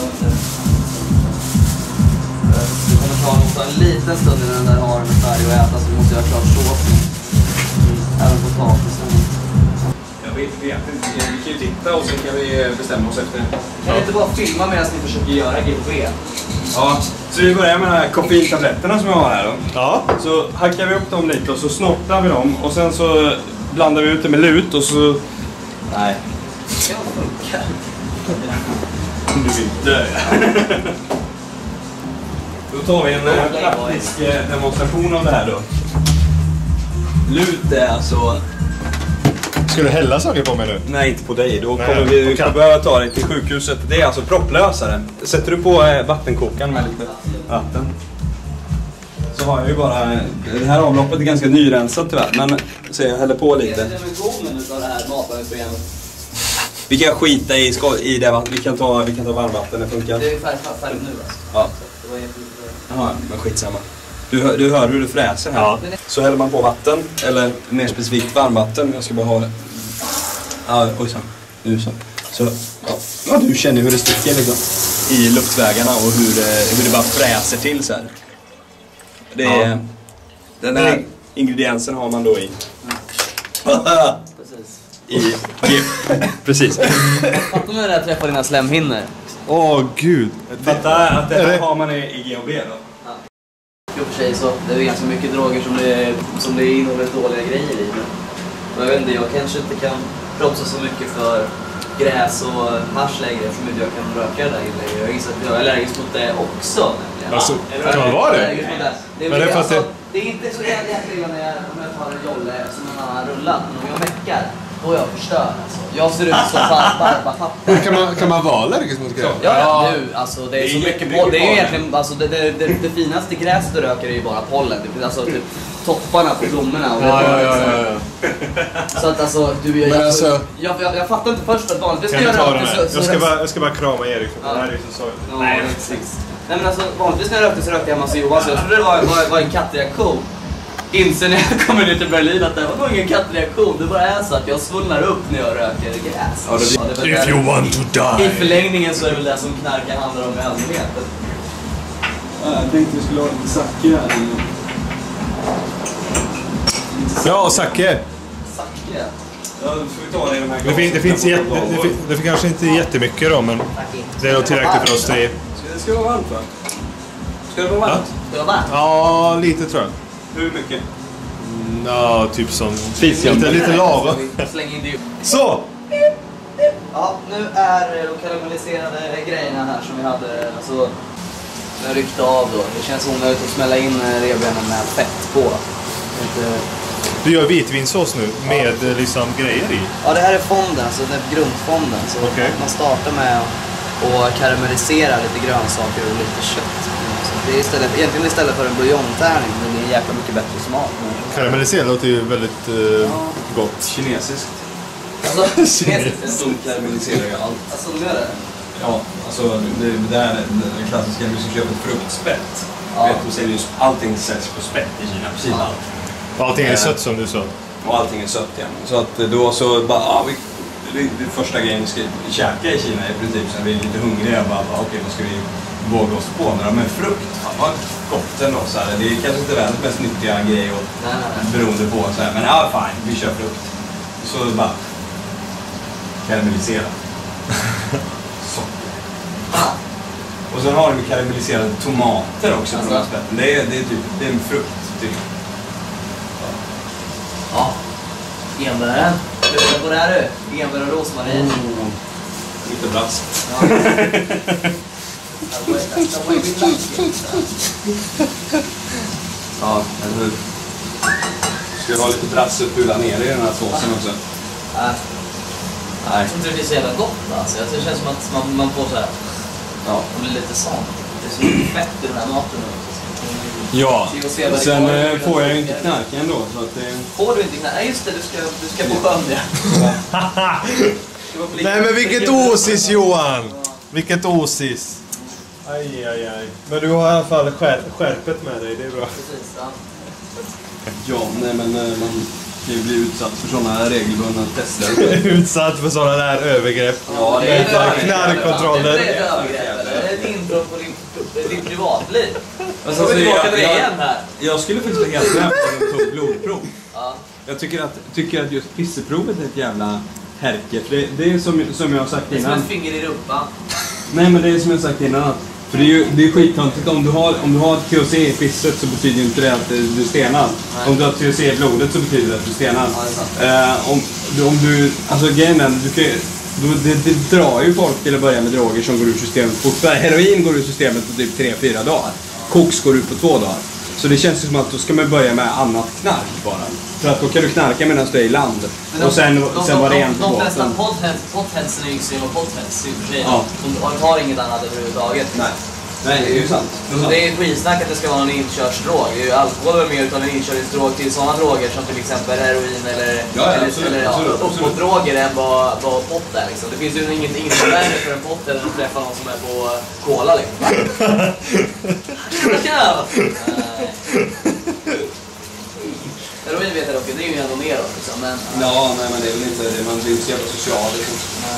Speaker 6: Det kommer ta en liten stund innan den där haren är färdig att äta, så måste jag klart såsen. Även potatisen.
Speaker 5: Jag vet inte. Vi kan ju titta och sen kan vi bestämma oss efter.
Speaker 6: Kan ni inte bara filma medan ni försöker göra GHB?
Speaker 5: Ja, så vi börjar med de här koffeintabletterna som jag har här då.
Speaker 2: Ja.
Speaker 5: Så hackar vi upp dem lite och så snortar vi dem och sen så blandar vi ut det med lut och så... Nej.
Speaker 6: Det funkar.
Speaker 5: Du vill dö. Då tar vi en praktisk demonstration av det här då. Lut är alltså...
Speaker 2: Ska du hälla saker på mig nu?
Speaker 5: Nej, inte på dig. Då
Speaker 2: Nej,
Speaker 5: kommer vi
Speaker 2: okej.
Speaker 5: behöva ta dig till sjukhuset. Det är alltså propplösare. Sätter du på vattenkokaren med lite vatten. Så har jag ju bara... Det här avloppet är ganska nyrensat tyvärr. Men så jag häller på lite.
Speaker 6: Dimensionen av det här matvaruprogrammet.
Speaker 5: Vi kan skita i det vattnet. Vi kan ta varmvatten, det funkar.
Speaker 6: Det är färdigt nu alltså.
Speaker 5: Ja.
Speaker 6: Det var egentligen...
Speaker 5: Jaha, men skitsamma. Du hör hur det fräser här.
Speaker 2: Ja.
Speaker 5: Så häller man på vatten, eller mer specifikt varmvatten. Jag ska bara ha det. Ja, oj så. Nu så. Så ja, du känner hur det sticker liksom i luftvägarna och hur det bara fräser till så här. Det är, den här ingrediensen har man då i.
Speaker 6: Precis.
Speaker 5: Precis.
Speaker 6: Fattar när jag träffar dina slemhinnor?
Speaker 2: Åh, gud.
Speaker 5: Fatta att det här har man i GHB då.
Speaker 6: Jo, för sig så. Det är ganska mycket droger som det innehåller dåliga grejer i. Men jag vet inte, jag kanske inte kan propsa så mycket för gräs och hasch längre eftersom inte jag kan röka det där längre. Jag gissar att jag är allergisk mot det också.
Speaker 2: Alltså, kan man vara det?
Speaker 6: Det är,
Speaker 2: Men det är
Speaker 6: alltså,
Speaker 2: fast
Speaker 6: det är inte så jävla illa när jag tar en jolle som någon annan rullat. Men om jag meckar, då är jag förstörd alltså. Jag ser ut som barbapapper.
Speaker 7: Kan man vara allergisk mot gräs?
Speaker 6: Ja, nu, alltså det är så mycket
Speaker 5: mycket
Speaker 6: det är ju
Speaker 5: pollen.
Speaker 6: egentligen, alltså det finaste gräset du röker är ju bara pollen. Alltså typ topparna på blommorna och
Speaker 7: Ja.
Speaker 6: Så att alltså,
Speaker 7: Men alltså-
Speaker 6: jag fattar inte först att vanligtvis
Speaker 2: Kan
Speaker 6: när
Speaker 2: du
Speaker 6: jag
Speaker 2: ta den
Speaker 6: rökte
Speaker 2: här? Jag ska bara krama Erik.
Speaker 6: Ja.
Speaker 2: Det här är så sorgligt.
Speaker 6: Nej, precis. Nej men alltså vanligtvis när jag rökte så rökte jag hemma hos Johan, så jag trodde det var en kattreaktion. inser när jag kommer ner till Berlin att det var nog ingen kattreaktion. Det bara är så att jag svullnar upp när jag röker gräs.
Speaker 7: If you want to die.
Speaker 6: I förlängningen så är det väl det som knarkar handlar om i allmänhet.
Speaker 5: Jag tänkte vi skulle ha lite sake här.
Speaker 2: Ja, sake.
Speaker 6: Sake.
Speaker 5: Ja, då får vi ta det i de här
Speaker 2: Det finns det kanske inte jättemycket då, men det är nog tillräckligt för oss tre.
Speaker 5: Det ska vara varmt, va? Ska det vara varmt?
Speaker 6: Det var varmt.
Speaker 2: Ja, lite tror jag.
Speaker 5: Hur mycket?
Speaker 2: Ja, typ som...
Speaker 5: Fisken.
Speaker 2: Lite lava.
Speaker 6: Släng in det.
Speaker 2: Så!
Speaker 6: Ja, nu är de karamelliserade grejerna här som vi hade, alltså, jag ryckte av då. Det känns onödigt att smälla in revbenen med fett på.
Speaker 2: Du gör vitvinsås nu med liksom grejer i?
Speaker 6: Ja, det här är fonden, alltså det är grundfonden. Så man startar med att karamellisera lite grönsaker och lite kött. Så det är egentligen istället för en buljongtärning, men det är en jäkla mycket bättre smak.
Speaker 2: Karamellisera låter ju väldigt gott.
Speaker 5: Kinesiskt.
Speaker 6: Alltså,
Speaker 5: Så karamelliserar jag allt.
Speaker 6: alltså, nu är det.
Speaker 5: Ja, alltså det där är den klassiska, du ska köpa ett fruktspett.
Speaker 6: Ja.
Speaker 5: Vet du, säljer allting säljs på spett i Kina, precis allt.
Speaker 2: Allting är sött som du sa.
Speaker 5: Och allting är sött igen. Så att då så bara, det första grejen vi ska käka i Kina i princip, så vi är lite hungriga. Bara, okej, vad ska vi våga oss på? Men frukt, fan vad gott ändå. Så här. Det är kanske inte världens mest nyttiga grej och beroende på. Så här. Men ja, fine, vi kör frukt. Så bara karamellisera. Socker. Och sen har vi karamelliserade tomater också. Alltså. Det är en frukt typ.
Speaker 6: Ja. Enbären. Vad det här du? Enbär och rosmarin.
Speaker 5: Lite brass.
Speaker 6: Ja.
Speaker 5: Ja, eller hur? Ska jag ha lite brass uppula ner i den här såsen också?
Speaker 6: Nej.
Speaker 5: Nej.
Speaker 6: Jag tror inte det blir så jävla gott alltså. Det känns som att man får så här.
Speaker 5: Ja.
Speaker 6: Det blir lite sånt. Det är så mycket fett i den här maten nu.
Speaker 5: Ja, sen får jag ju inte knark ändå. Så att det...
Speaker 6: Får du inte knark? Nej just det, du ska på sjön ja.
Speaker 2: Nej men vilket osis Johan! Vilket osis! Aj. Men du har i alla fall skärpet med dig, det är bra.
Speaker 6: Precis, ja.
Speaker 5: Ja, nej men man kan ju bli utsatt för sådana regelbundna tester.
Speaker 2: Utsatt för sådana där övergrepp.
Speaker 6: Ja, det är ett övergrepp.
Speaker 2: Knarkkontroller.
Speaker 6: Det är ett övergrepp, eller? Det är ett intrång på din privatliv.
Speaker 5: Alltså,
Speaker 6: Så vi tillbaka till det igen här.
Speaker 5: Jag skulle faktiskt vara helt med på att de tog blodprov.
Speaker 6: Ja.
Speaker 5: Jag tycker att just pisseprovet är ett jävla härke. För det är som jag har sagt
Speaker 6: Det är som
Speaker 5: innan.
Speaker 6: ett finger i rumpan.
Speaker 5: Nej men det är som jag har sagt innan. För det är skittöntigt. Om du har THC i pisset så betyder inte det att du är stenad. Nej. Om du har THC i blodet så betyder det att du är stenad. Ja, om du, alltså grejen är, det drar ju folk till att börja med droger som går ur systemet fortare. Heroin går ur systemet på typ 3-4 dagar. Koks går ut på 2 dagar. Så det känns som att då ska man börja med annat knark bara. För att då kan du knarka medan du är i land. Och sen var det en på båten.
Speaker 6: De flesta potheadsen är ju extrema potheads i och för sig. De har inget annat överhuvudtaget.
Speaker 5: Nej, det är ju sant.
Speaker 6: Det är skitsnack att det ska vara en inkörsdrog. Det är ju alkohol mer utav en inkörsdrog till sådana droger som till exempel heroin eller uppåtdroger än vad pott är liksom. Det finns ju ingenting värre för en pott än att träffa någon som är på cola liksom. Heroin vet jag dock, det är ju ändå mer då liksom. Men,
Speaker 5: ja, nej men det är väl inte det. Man blir inte så jävla social, liksom.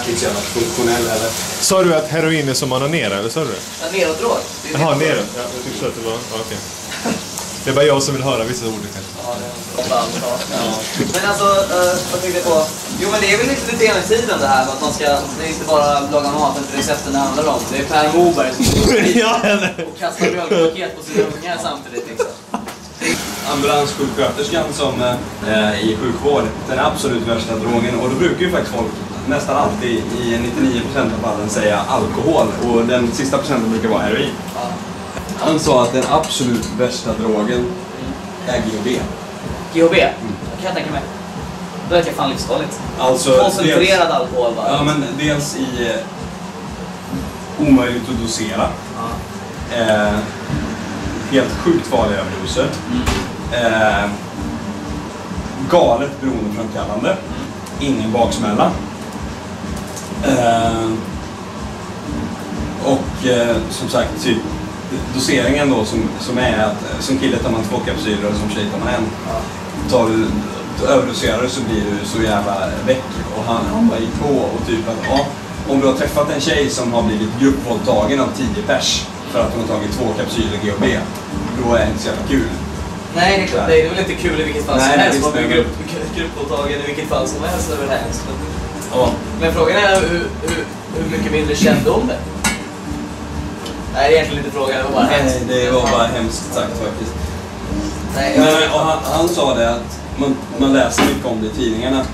Speaker 5: Inte så jävla funktionell eller.
Speaker 2: Sa du att heroin är som onanera, eller sa du det?
Speaker 6: Ja, neråt-drog.
Speaker 2: Jaha, neråt. Ja, jag tyckte att det var... Ja, okej. Det är bara jag som vill höra vissa ord kanske.
Speaker 6: Ja, det är men alltså, jag tänkte på... Jo, men det är väl lite hela tiden det här. Att man ska... Det är inte bara laga mat, inte recepten det handlar om. Det är Per Moberg som och kastar mjölkpaket på sina ungar samtidigt liksom.
Speaker 5: Ambulanssjuksköterskan som i sjukvård, den absolut värsta drogen. Och då brukar ju faktiskt folk nästan alltid i 99% av fallen säga alkohol. Och den sista procenten brukar vara heroin.
Speaker 6: Ja.
Speaker 5: Han sa att den absolut värsta drogen är GHB.
Speaker 6: GHB? Det kan jag tänka mig. Då är det fan livsfarligt.
Speaker 5: Alltså,
Speaker 6: koncentrerad alkohol bara.
Speaker 5: Ja, men dels i omöjligt att dosera. Ja. Helt sjukt farliga överdoser. Galet beroendeframkallande. Ingen baksmälla. Och som sagt, typ, doseringen då som är att som kille tar man 2 kapsyler och som tjej tar man en. Tar du överdoserar så blir du så jävla väck. Och han bara gick på och typ att ja, om du har träffat en tjej som har blivit gruppvåldtagen av 10 pers för att hon har tagit 2 kapsyler GHB, då är det inte så jävla kul.
Speaker 6: Nej, det är klart. Det är väl inte kul i vilket fall som helst. Man blir gruppvåldtagen i vilket fall som helst över det här.
Speaker 5: Ja.
Speaker 6: Men frågan är hur mycket mindre kände om det? Nej, det är egentligen inte frågan. Det var bara hemskt.
Speaker 5: Det var bara hemskt sagt faktiskt.
Speaker 6: Nej,
Speaker 5: Men, och han sa det att man läser mycket om det i tidningarna.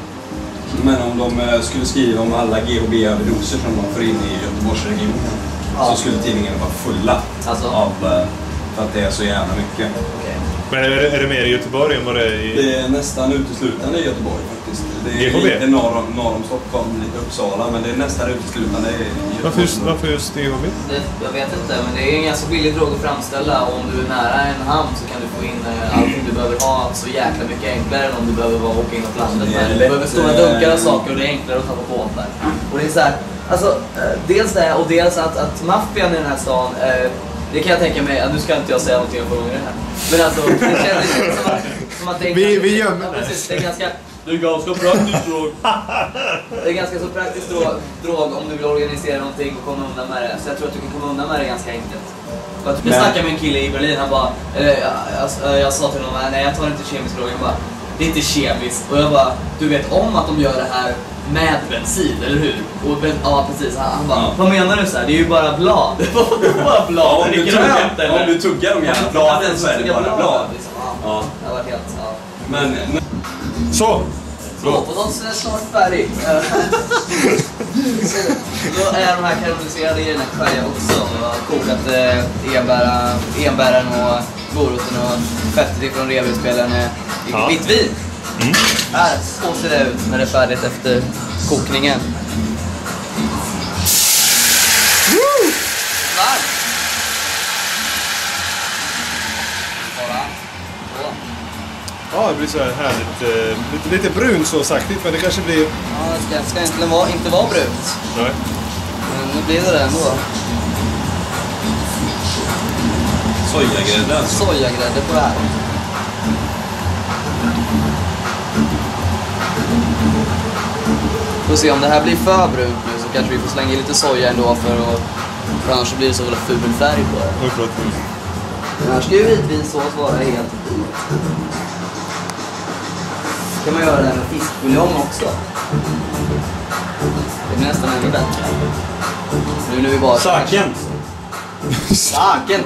Speaker 5: Men om de skulle skriva om alla GHB-överdoser som de får in i Göteborgsregionen så skulle tidningarna vara fulla av för att det är så jävla mycket.
Speaker 6: Okay.
Speaker 2: Men är det mer i Göteborg än vad det är i...
Speaker 5: Det är nästan uteslutande i Göteborg faktiskt. Det är
Speaker 2: GHB?
Speaker 5: lite norr om Stockholm, lite Uppsala, men det är nästan uteslutande i Göteborg.
Speaker 2: Varför just GHB?
Speaker 6: Jag vet inte, men det är en ganska billig drog att framställa. Och om du är nära en hamn så kan du få in allting du behöver ha så jäkla mycket enklare än om du behöver åka inåt landet. Du behöver stora dunkar och saker och det är enklare att ta på båtar. Och det är så här, alltså, dels det och dels att maffian i den här stan, det kan jag tänka mig, nu ska inte jag säga någonting om det här. Men alltså, det känns som att det är
Speaker 2: vi gömmer det.
Speaker 6: Precis, det är ganska praktiskt drog. Det är ganska så praktiskt drog om du vill organisera någonting och komma undan med det. Så jag tror att du kan komma undan med det ganska enkelt. Jag typ snackade med en kille i Berlin, han bara, jag sa till honom, nej jag tar inte kemisk drog, han bara, det är inte kemiskt. Och jag bara, du vet om att de gör det här med bensin, eller hur? Och ja, precis. Han bara, vad menar du så här? Det är ju bara blad. Det är bara blad.
Speaker 5: Ja, om du tuggar de jävla bladen så är det bara blad.
Speaker 6: Liksom. Ja, det har varit helt... Ja.
Speaker 5: Men...
Speaker 2: Så!
Speaker 6: Låt är snart färdig. Då är de här karamelliserade grejerna färdiga också. Jag har kokat enbären och moroten och fettet ifrån revbensspelaren i vitt vin. Här, så ser det ut när det är färdigt efter kokningen. Varmt!
Speaker 2: Ja, det blir så här härligt. Lite brunsåsaktigt, men det kanske blir...
Speaker 6: Ja, det ska inte vara brunt.
Speaker 2: Nej.
Speaker 6: Men nu blir det ändå.
Speaker 5: Sojagrädde alltså.
Speaker 6: Sojagrädde på det här. Får se om det här blir för brunt nu så kanske vi får slänga i lite soja ändå för annars blir det så väldigt ful färg på det. Annars ska ju vitvinsås vara helt fint. Kan man göra det här med fiskbuljong också. Det blir nästan ännu bättre. Nu när vi bara...
Speaker 5: Saken!
Speaker 6: Saken!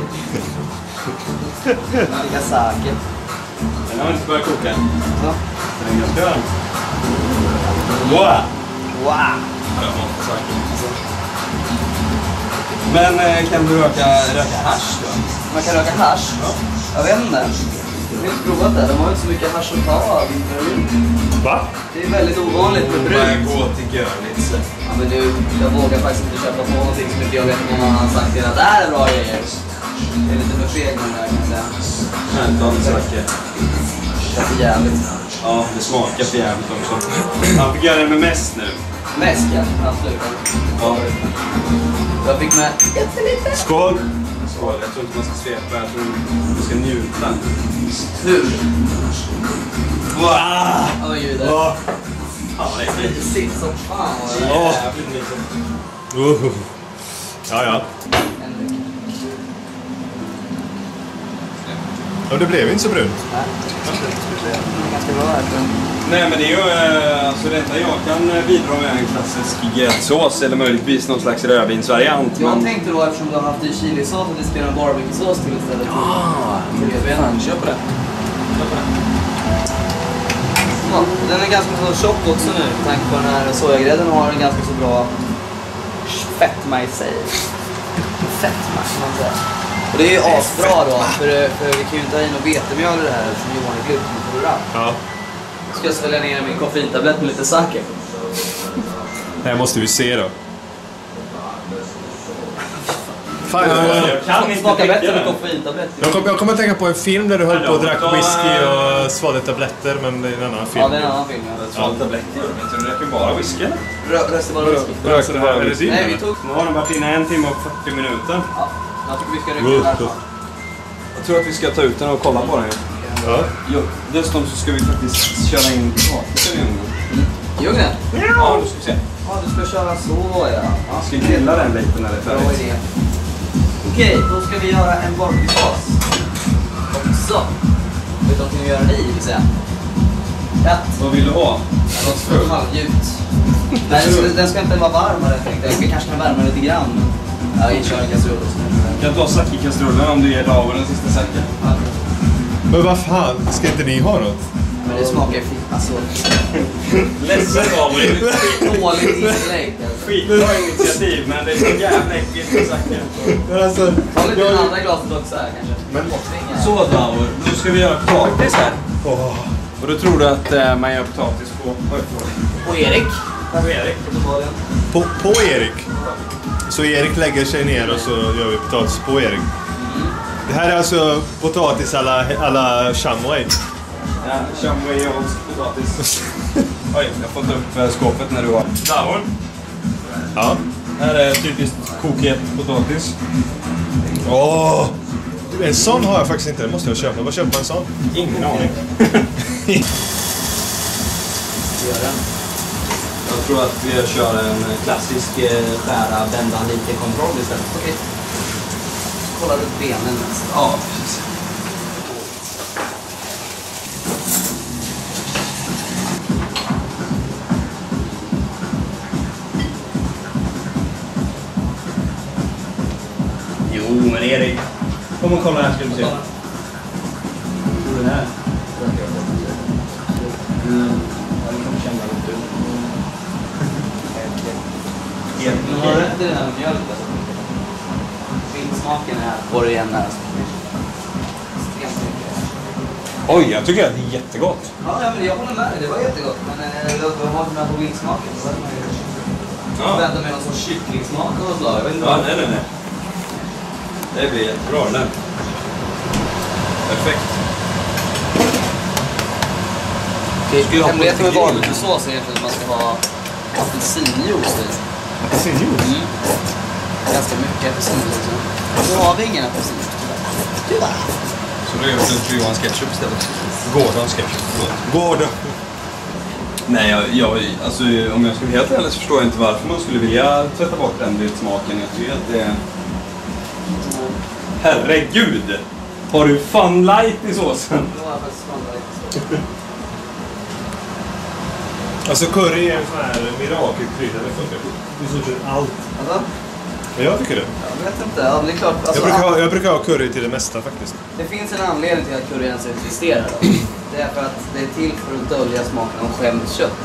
Speaker 6: Vilka saken?
Speaker 5: Den har inte börjat koka än.
Speaker 6: Så.
Speaker 5: Den är ganska varm. Wow!
Speaker 6: Wow!
Speaker 5: Men kan du röka hasch då?
Speaker 6: Man kan röka hasch?
Speaker 5: Ja.
Speaker 6: Jag vet inte. Jag har inte provat det. De har inte så mycket hasch att ta av.
Speaker 2: Va?
Speaker 6: Det är väldigt ovanligt med brun.
Speaker 5: Bara gå till Görlitz.
Speaker 6: Ja, men du, jag vågar faktiskt inte köpa på någonting som inte jag vet om någon har sagt till att det här är bra grejer. Det är lite för feg med det här kan jag säga. Det är för jävligt.
Speaker 5: Ja, det smakar för jävligt också. Han fick göra det med mäsk nu.
Speaker 6: Mäsk, ja. Absolut.
Speaker 5: Ja.
Speaker 6: Jag fick med jättelite.
Speaker 2: Skål!
Speaker 5: Skål, jag tror inte man ska svepa, jag tror man ska njuta.
Speaker 6: Hur?
Speaker 5: Wow!
Speaker 6: Oj, gud.
Speaker 5: Ja, det är äckligt.
Speaker 6: Sitt som fan.
Speaker 5: Jävligt mysigt.
Speaker 2: Ja. Ja, det blev inte så brunt.
Speaker 6: Ganska bra här.
Speaker 5: Nej, men det är ju alltså detta jag kan bidra med en klassisk gräddsås eller möjligtvis någon slags rödvinsvariant.
Speaker 6: Jag tänkte då, eftersom du har haft i chilisås, att vi spelar en barbecue-sås till istället. Kör på det. Ja, den är ganska så tjock också nu, med tanke på den här sojagrädden har en ganska så bra fetma i sig. Fetma kan man säga. Och det är ju asbra då, för vi kan ju inte ha i något vetemjöl i det här eftersom Johan är glutenintolerant.
Speaker 2: Ja.
Speaker 6: Ska jag svälja ner min koffeintablett med lite saker?
Speaker 2: Det här måste vi se då. Fan,
Speaker 5: Jag kan inte
Speaker 6: smaka
Speaker 5: dricka
Speaker 6: bättre med
Speaker 5: den.
Speaker 6: koffeintablett.
Speaker 2: jag kommer att tänka på en film där du höll på och drack whisky och svalde tabletter, men det är en annan film.
Speaker 6: Ja, det är en annan film.
Speaker 5: Svalde tabletter, men så det räcker bara whisky eller?
Speaker 6: Rökte bara whisky.
Speaker 2: Rökte bara whisky.
Speaker 6: Nej, vi tog...
Speaker 5: Nu har den varit inne 1 timme och 40 minuter.
Speaker 6: Ja. Jag tycker vi ska rycka därifrån.
Speaker 5: Jag tror att vi ska ta ut den och kolla på den.
Speaker 2: Ja.
Speaker 5: Jo, dessutom så ska vi faktiskt köra in potatis i ugnen.
Speaker 6: Djungeln?
Speaker 5: Ja, du ska se.
Speaker 6: Ja, du ska köra så, ja.
Speaker 5: Ska vi grilla den lite när det är
Speaker 6: Bra
Speaker 5: färdigt?
Speaker 6: idé. Okej, då ska vi göra en barbecuesås. Också. Vet du vad vi gör den i, vill säga?
Speaker 5: Vad vill du ha?
Speaker 6: Något för halvljut. Nej, den ska inte vara varmare, tänkte jag. Vi kanske kan värma lite grann. Ja, vi kör en kastrull också.
Speaker 5: Kan du ta sack i kastrullen om du ger David den sista säcken?
Speaker 2: Men vad fan, ska inte ni ha något?
Speaker 6: Men det smakar ju alltså.
Speaker 5: Ledsen David.
Speaker 6: Dåligt inlägg.
Speaker 5: Skitbra initiativ, men det är så jävla äckligt med sacken.
Speaker 2: Men alltså,
Speaker 6: Ta lite den andra glaset också här kanske.
Speaker 2: Men
Speaker 5: Så David, nu ska vi göra potatis här. Och då tror du att man gör potatis på...
Speaker 6: Och Erik.
Speaker 5: På Erik.
Speaker 2: på Erik. Så Erik lägger sig ner och så gör vi potatis på Erik. Det här är alltså potatis alla chamois.
Speaker 5: Ja, chamois potatis. Oj, jag har fått upp skåpet när du har. David.
Speaker 2: Ja.
Speaker 5: Här är typiskt kokhet potatis.
Speaker 2: Åh! En sån har jag faktiskt inte, det måste jag köpa. Vad köper man en sån?
Speaker 5: Ingen aning. Jag tror att vi kör en klassisk skära, vända lite kontroll istället.
Speaker 6: Okej. Kolla ut benen mest.
Speaker 5: Ja, precis. Jo, men Erik. Kom och kolla här ska du se. Hur den är.
Speaker 6: Men har du rätt i den här mjölken? Smaken här. Var det igen här?
Speaker 5: Oj, jag tycker att det är jättegott.
Speaker 6: Ja, men jag håller med dig. Det var jättegott. Men jag har med på vinksmaken. Så hade man ju väntat med någon sorts kycklingsmak och något slag. Jag vet inte vad.
Speaker 5: Nej. Det blir jättebra den. Perfekt.
Speaker 6: Hemligheten med barbecuesås är egentligen att man ska ha apelsinjuice i.
Speaker 2: Apelsinjuice?
Speaker 6: Ganska mycket apelsinjuice. Nu har vi ingen apelsinjuice. Tyvärr.
Speaker 5: Så då gör vi en Johan Sketchup istället.
Speaker 2: Gordon Sketchup. Gordon.
Speaker 5: Nej, alltså, om jag skulle helt ärligt så förstår jag inte varför man skulle vilja tvätta bort den smaken. Jag tycker att det är... Herregud! Har du Fun Light i såsen?
Speaker 6: Nu har jag faktiskt vandrat.
Speaker 2: Alltså curry är en sån här mirakelkrydda. Det funkar i stort sett allt.
Speaker 6: Alltså?
Speaker 2: Men jag tycker det.
Speaker 6: Jag vet inte. Ja, men det är klart. Alltså,
Speaker 2: Jag brukar ha curry till det mesta faktiskt.
Speaker 6: det finns en anledning till att curry ens existerar. Då. Det är för att det är till för att dölja smaken av skämt kött.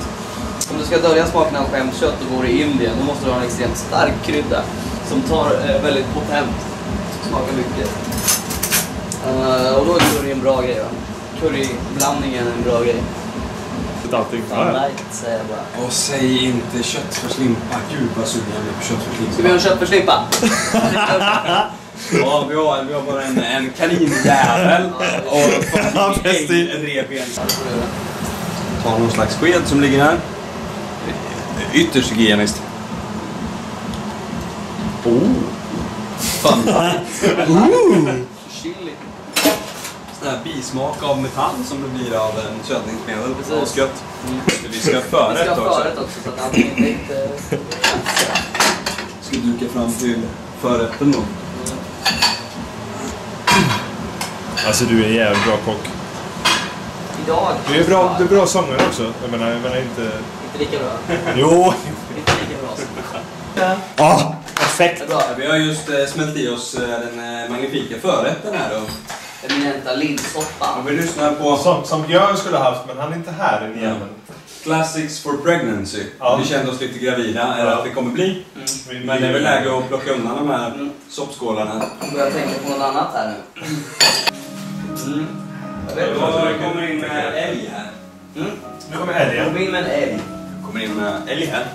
Speaker 6: Om du ska dölja smaken av skämt kött och går i Indien, då måste du ha en extremt stark krydda som tar väldigt potent. Som smakar mycket. Och då är curry en bra grej, va? Curryblandningen är en bra grej.
Speaker 2: Allting.
Speaker 6: Light, säger jag bara.
Speaker 5: Och säg inte köttfärslimpa. Gud vad sugen jag blir på köttfärslimpa.
Speaker 6: Ska vi ha en köttfärslimpa?
Speaker 5: Ja, vi har bara en kaninjävel och en revben. Ta någon slags sked som ligger här. Ytterst hygieniskt. Fan.
Speaker 6: Chili.
Speaker 5: Sån här bismak av metall som det blir av en sötningsmedel.
Speaker 6: Precis.
Speaker 5: Skött. Vi ska ha förrätt också.
Speaker 6: Så att allting inte...
Speaker 5: Ska duka fram till förrätten då.
Speaker 2: Alltså du är en jävligt bra kock.
Speaker 6: Idag...
Speaker 2: Du är bra sångare också. Jag menar inte...
Speaker 6: Inte lika bra.
Speaker 2: Jo!
Speaker 6: Inte lika bra.
Speaker 2: Ja, perfekt.
Speaker 6: Bra.
Speaker 5: Vi har just smält i oss den magnifika förrätten här då.
Speaker 6: Eminenta linssoppa.
Speaker 5: Om vi lyssnar på
Speaker 2: Som Björn skulle ha haft, men han är inte här i igen.
Speaker 5: Classics for Pregnancy.
Speaker 2: Ja.
Speaker 5: Vi kände oss lite gravida, eller att det kommer bli. Men det är väl läge att plocka undan de här soppskålarna.
Speaker 6: Jag börjar tänka på något annat här nu. Jag vet inte.
Speaker 5: Då kommer in med älg här.
Speaker 2: Nu kommer älgen.
Speaker 6: Kom in med en älg.
Speaker 5: Kommer in med älg här.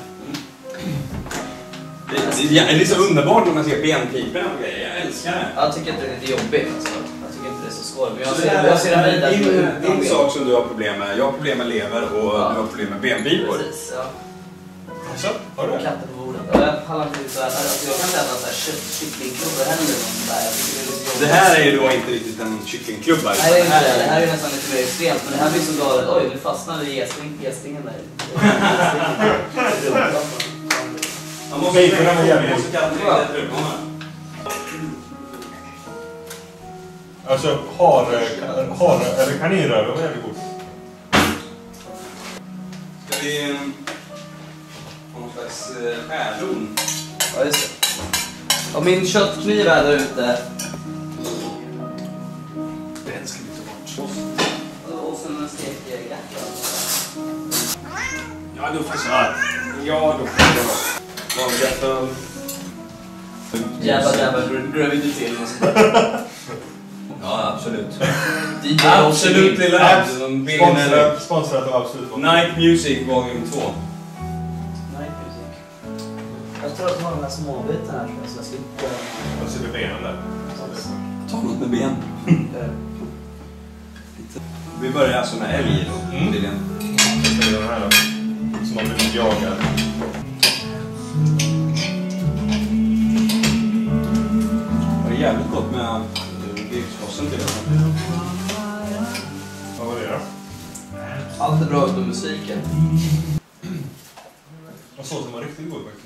Speaker 5: Det är lite så underbart när man ser benpipen och grejer. Jag älskar det.
Speaker 6: Jag tycker inte det är lite jobbigt. Alltså. Jag tycker inte det är så skoj. Men
Speaker 5: Så
Speaker 6: jag ser en vidare.
Speaker 5: din sak som du har problem med. Jag har problem med lever och du har problem med benpipor.
Speaker 6: Precis, ja.
Speaker 2: Så, har du det?
Speaker 6: Katter på bordet. Jag pallar inte så här. Alltså, jag kan inte äta så här kycklingklubba heller.
Speaker 5: Det här är ju då inte riktigt en kycklingklubba.
Speaker 6: Nej, det är inte det. Det här är nästan lite mer extremt. Men det här blir så galet. Oj, nu fastnade gästingen där.
Speaker 5: Man måste kalla det rum.
Speaker 2: Alltså, eller kaninröv var jävligt god.
Speaker 5: Ska vi ha någon slags skärdon?
Speaker 6: Ja, just det. Och min köttkniv är där ute.
Speaker 2: Den ska vi ta bort.
Speaker 6: Och sen en stek hjärta.
Speaker 2: Ja, då får jag. Ja, då får jag.
Speaker 5: Vanliga för...
Speaker 6: Jävla graviditet.
Speaker 5: Ja, absolut.
Speaker 6: DJ
Speaker 5: Absolut lilla.
Speaker 2: Sponsrat av Absolut.
Speaker 5: Night Music Volume 2.
Speaker 6: Night Music. Jag tror att de har de här småbitarna här så jag ska inte...
Speaker 2: Vad ser du benen där?
Speaker 5: Ta något med ben. Vi börjar alltså med älg då.
Speaker 2: Ska vi göra den här då? Som har blivit jagad.
Speaker 5: Det är jävligt gott med biffsåsen till det.
Speaker 2: Vad var det då?
Speaker 6: Allt är bra utom musiken.
Speaker 2: Och såsen var riktigt god faktiskt.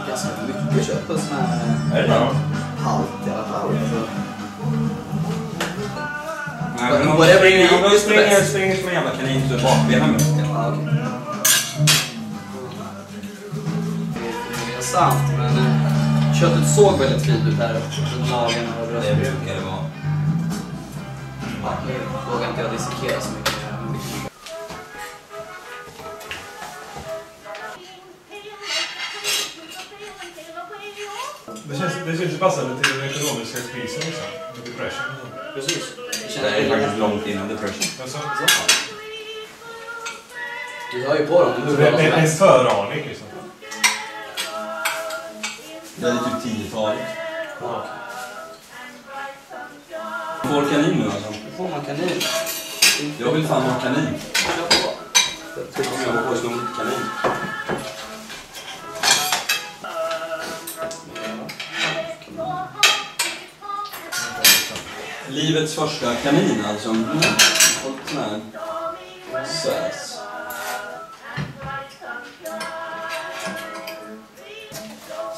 Speaker 6: Ganska mycket kött och sån här...
Speaker 2: Är det bra?
Speaker 6: Halt i alla fall.
Speaker 5: Nej, men om du springer som en jävla kanin så bakbenen med.
Speaker 6: Ja, okej. Det är sant, men köttet såg väldigt fint ut här. Magen och bröstet.
Speaker 5: Det brukar det vara.
Speaker 6: Nu vågar inte jag dissekera så mycket.
Speaker 2: Det känns ju passande till den ekonomiska krisen liksom. Med depression och sånt.
Speaker 6: Precis.
Speaker 5: Det är faktiskt långt innan depression.
Speaker 2: Alltså,
Speaker 6: Vi har ju på dem.
Speaker 2: det är en föraning liksom.
Speaker 5: Det är typ 10-talet. Får kanin nu alltså?
Speaker 6: Får man kanin?
Speaker 5: Jag vill fan ha kanin.
Speaker 6: Kör på.
Speaker 5: Jag går på snor kanin. Livets första kanin alltså. Och sån här sös.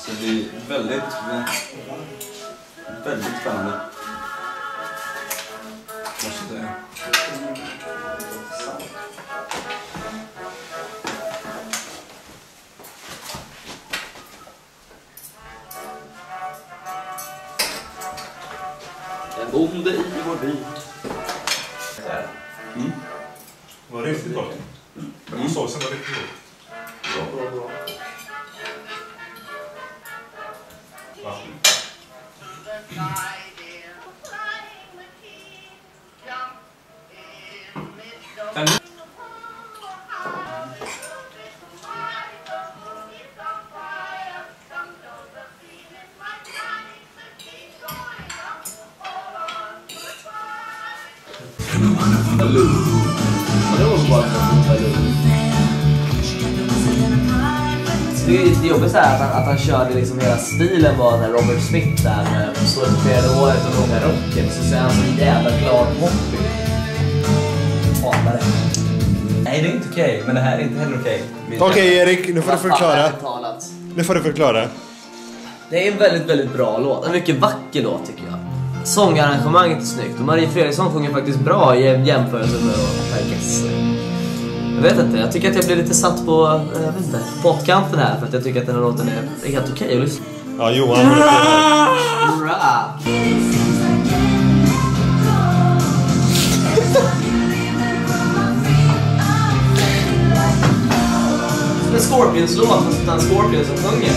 Speaker 5: Så det är väldigt spännande. Måste jag säga.
Speaker 6: En bonde i vår by.
Speaker 2: Var det riktigt gott? Såsen var riktigt god.
Speaker 6: Bra.
Speaker 2: Va?
Speaker 6: Det är lite jobbigt så här att han körde liksom hela stilen var när Robert Smith där så flera året och långa rocken så ser han så jävla glad moppig. Hatar det.
Speaker 5: Nej, det är inte okej, men det här är inte heller okej.
Speaker 2: Okej, Erik, nu får du förklara. Nu får du förklara.
Speaker 6: Det är en väldigt, väldigt bra låt. En mycket vacker låt tycker jag. Sångarrangemanget är snyggt. Och Marie Fredriksson sjunger faktiskt bra i jämförelse med Per Gessle. Jag vet inte, jag tycker att jag blir lite satt på pottkanten här för att jag tycker att den här låten är helt okej att lyssna.
Speaker 2: Ja, Johan.
Speaker 6: Bra! Det är en Scorpions-låt fast utan Scorpions som sjunger.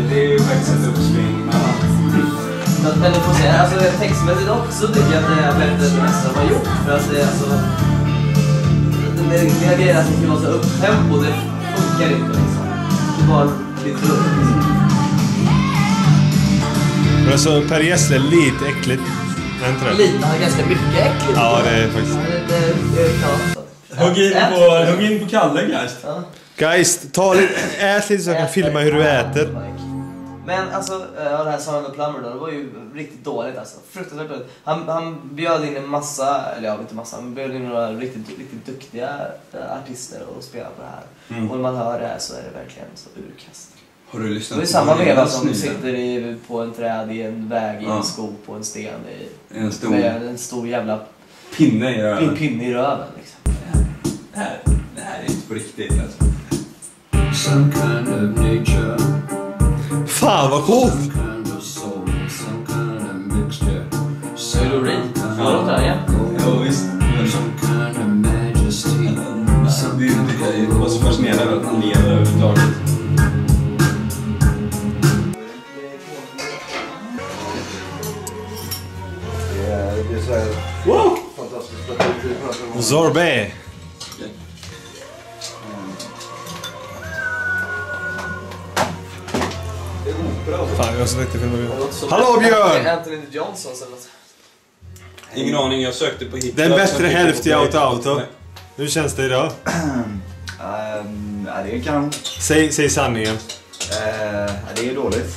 Speaker 5: det är ju faktiskt ett uppsving.
Speaker 6: Men du får säga, alltså textmässigt också tycker jag att det är bättre än det mesta de har gjort. För att det är alltså... Det är grejer att det kan vara så upptempo, det funkar inte liksom. Det var lite roligt.
Speaker 2: Men alltså Per Gessle är lite äckligt. Är inte det?
Speaker 6: Lite, han är ganska mycket äckligt.
Speaker 2: Ja, det är faktiskt.
Speaker 6: Det är klart.
Speaker 5: Hugg in på Kalle, Geist.
Speaker 6: Ja.
Speaker 2: Guys, ät lite så jag kan filma hur du äter.
Speaker 6: Men alltså, det här Son of the Plumber då, det var ju riktigt dåligt alltså. Fruktansvärt dåligt. Han bjöd in en massa, eller ja, inte massa, han bjöd in några riktigt duktiga artister och spela på det här. Och när man hör det här så är det verkligen så urkast.
Speaker 5: Har du lyssnat?
Speaker 6: Det är samma veva som sitter på en träd i en väg i en skog på en sten med en stor jävla
Speaker 5: pinne i röven.
Speaker 6: Pinne i röven liksom.
Speaker 5: Det här är inte på riktigt alltså.
Speaker 8: Some kind of nature.
Speaker 2: Fan vad coolt!
Speaker 8: Some kind of soul. Some kind of mixture.
Speaker 6: Så är du rik? Ja, låter det igen.
Speaker 5: Ja, visst.
Speaker 8: Some kind of majesty.
Speaker 5: Det var så fascinerande att han lever överhuvudtaget.
Speaker 9: Det är så här...
Speaker 2: Wow!
Speaker 9: Fantastiskt.
Speaker 2: Sorbet! Fan, jag har så lätt att filma. Hallå Björn!
Speaker 6: Anthony Johnson eller något.
Speaker 5: Ingen aning, jag sökte på hit.
Speaker 2: Den bättre hälft i Auto. Hur känns det idag?
Speaker 9: Det är kanon.
Speaker 2: Säg sanningen.
Speaker 9: Det är dåligt.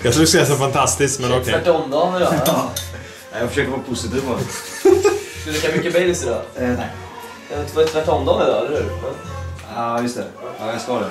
Speaker 2: Jag tror det ska så fantastiskt, men okej.
Speaker 6: Tvärtom då idag.
Speaker 9: Ja. Jag försöker vara positiv bara.
Speaker 6: Du dricker mycket Baileys idag?
Speaker 9: Nej.
Speaker 6: Det var tvärtom då idag, eller hur?
Speaker 9: Ja, just det. Ja, jag ska det.